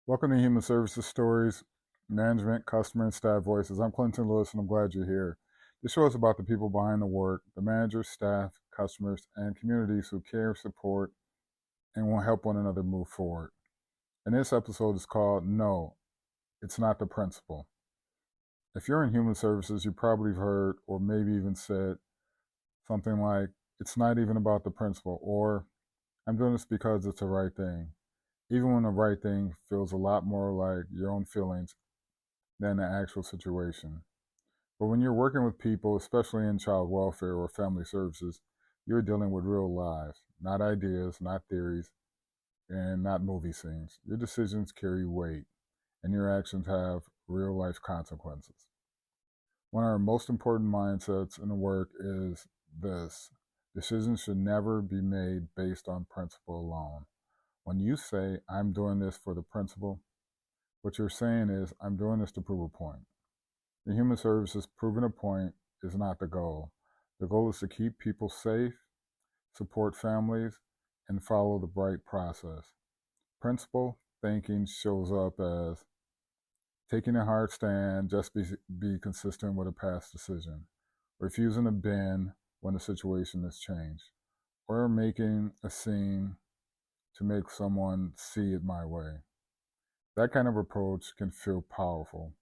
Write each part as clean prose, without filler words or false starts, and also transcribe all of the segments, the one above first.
Welcome to Human Services Stories, Management, Customer, and Staff Voices. I'm Clinton Lewis, and I'm glad you're here. This show is about the people behind the work, the managers, staff, customers, and communities who care, support, and will help one another move forward. And this episode is called No, It's Not the Principle. If you're in human services, you probably have heard or maybe even said something like, it's not even about the principle, or I'm doing this because it's the right thing, even when the right thing feels a lot more like your own feelings than the actual situation. But when you're working with people, especially in child welfare or family services, you're dealing with real lives, not ideas, not theories, and not movie scenes. Your decisions carry weight, and your actions have real life consequences. One of our most important mindsets in the work is this: decisions should never be made based on principle alone. When you say, I'm doing this for the principle, what you're saying is, I'm doing this to prove a point. In human services, proving a point is not the goal. The goal is to keep people safe, support families, and follow the right process. Principle thinking shows up as taking a hard stand, just be consistent with a past decision, refusing to bend when the situation has changed, or making a scene to make someone see it my way. That kind of approach can feel powerful,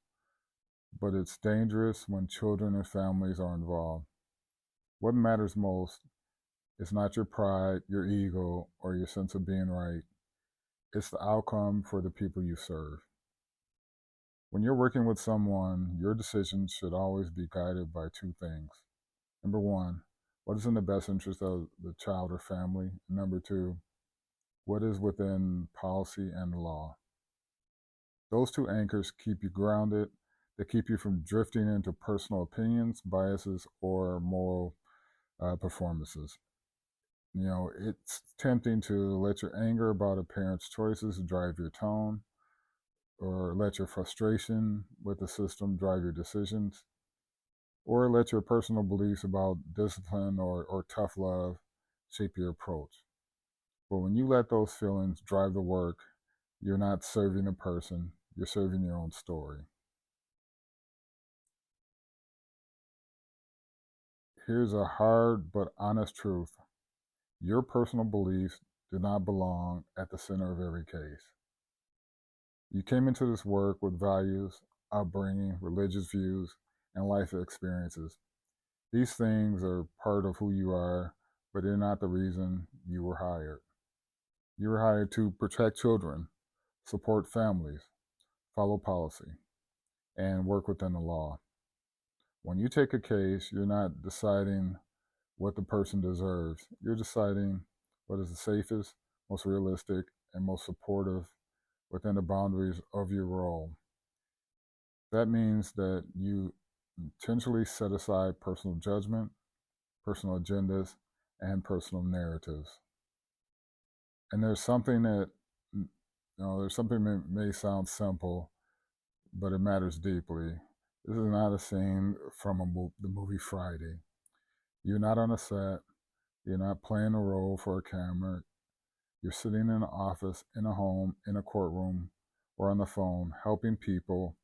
but it's dangerous when children and families are involved. What matters most is not your pride, your ego, or your sense of being right. It's the outcome for the people you serve. When you're working with someone, your decisions should always be guided by two things. Number one, what is in the best interest of the child or family? And number two, what is within policy and law? Those two anchors keep you grounded. They keep you from drifting into personal opinions, biases, or moral performances. It's tempting to let your anger about a parent's choices drive your tone, or let your frustration with the system drive your decisions, or let your personal beliefs about discipline or tough love shape your approach. But when you let those feelings drive the work, you're not serving a person, you're serving your own story. Here's a hard but honest truth: your personal beliefs do not belong at the center of every case. You came into this work with values, upbringing, religious views, and life experiences. These things are part of who you are, but they're not the reason you were hired. You were hired to protect children, support families, follow policy, and work within the law. When you take a case, you're not deciding what the person deserves. You're deciding what is the safest, most realistic, and most supportive within the boundaries of your role. That means that you intentionally set aside personal judgment, personal agendas, and personal narratives. And there's something that may sound simple, but it matters deeply. This is not a scene from the movie Friday. You're not on a set. You're not playing a role for a camera. You're sitting in an office, in a home, in a courtroom, or on the phone, helping people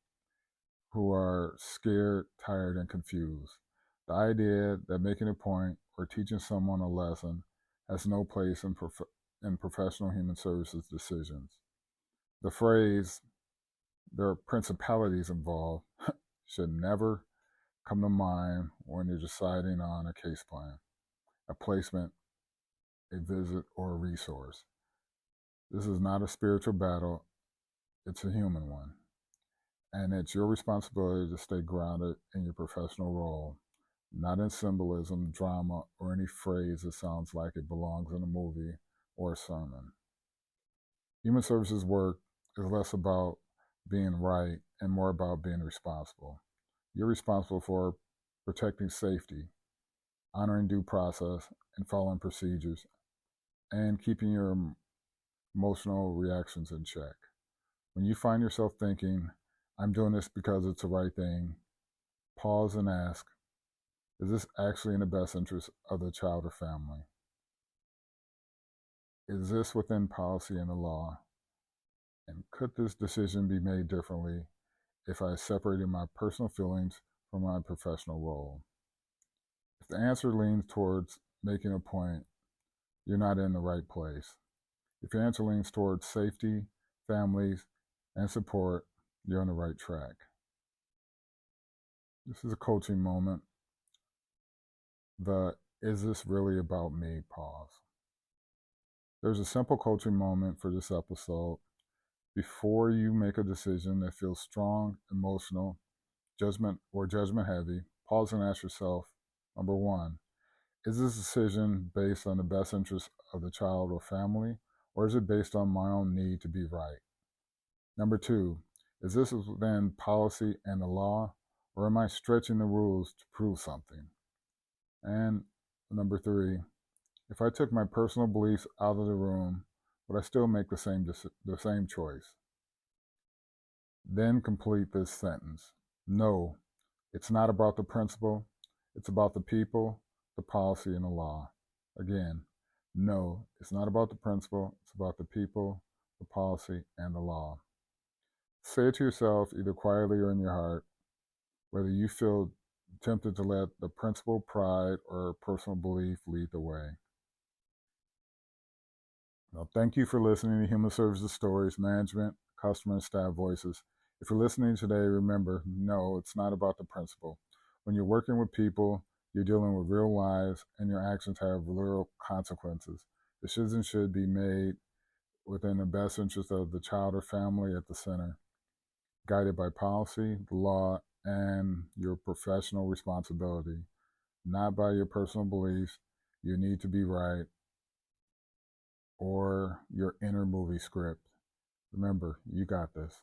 who are scared, tired, and confused. The idea that making a point or teaching someone a lesson has no place in professional human services decisions. The phrase, there are principalities involved, should never come to mind when you're deciding on a case plan, a placement, a visit, or a resource. This is not a spiritual battle, it's a human one. And it's your responsibility to stay grounded in your professional role, not in symbolism, drama, or any phrase that sounds like it belongs in a movie or a sermon. Human services work is less about being right and more about being responsible. You're responsible for protecting safety, honoring due process, and following procedures, and keeping your emotional reactions in check. When you find yourself thinking, I'm doing this because it's the right thing, pause and ask, is this actually in the best interest of the child or family? Is this within policy and the law? And could this decision be made differently if I separated my personal feelings from my professional role? If the answer leans towards making a point, you're not in the right place. If your answer leans towards safety, families, and support, you're on the right track. This is a coaching moment. The "is this really about me" pause. There's a simple coaching moment for this episode. Before you make a decision that feels strong, emotional, judgment heavy, pause and ask yourself, number one, is this decision based on the best interest of the child or family, or is it based on my own need to be right? Number two, is this within policy and the law, or am I stretching the rules to prove something? And number three, if I took my personal beliefs out of the room, would I still make the same choice? Then complete this sentence. No, it's not about the principle. It's about the people, the policy, and the law. Again, no, it's not about the principle. It's about the people, the policy, and the law. Say it to yourself either quietly or in your heart, whether you feel tempted to let the principle, pride, or personal belief lead the way. Well, thank you for listening to Human Services Stories, Management, Customer, and Staff Voices. If you're listening today, remember, no, it's not about the principle. When you're working with people, you're dealing with real lives, and your actions have real consequences. Decisions should be made within the best interest of the child or family at the center, guided by policy, the law, and your professional responsibility, not by your personal beliefs, you need to be right, or your inner movie script. Remember, you got this.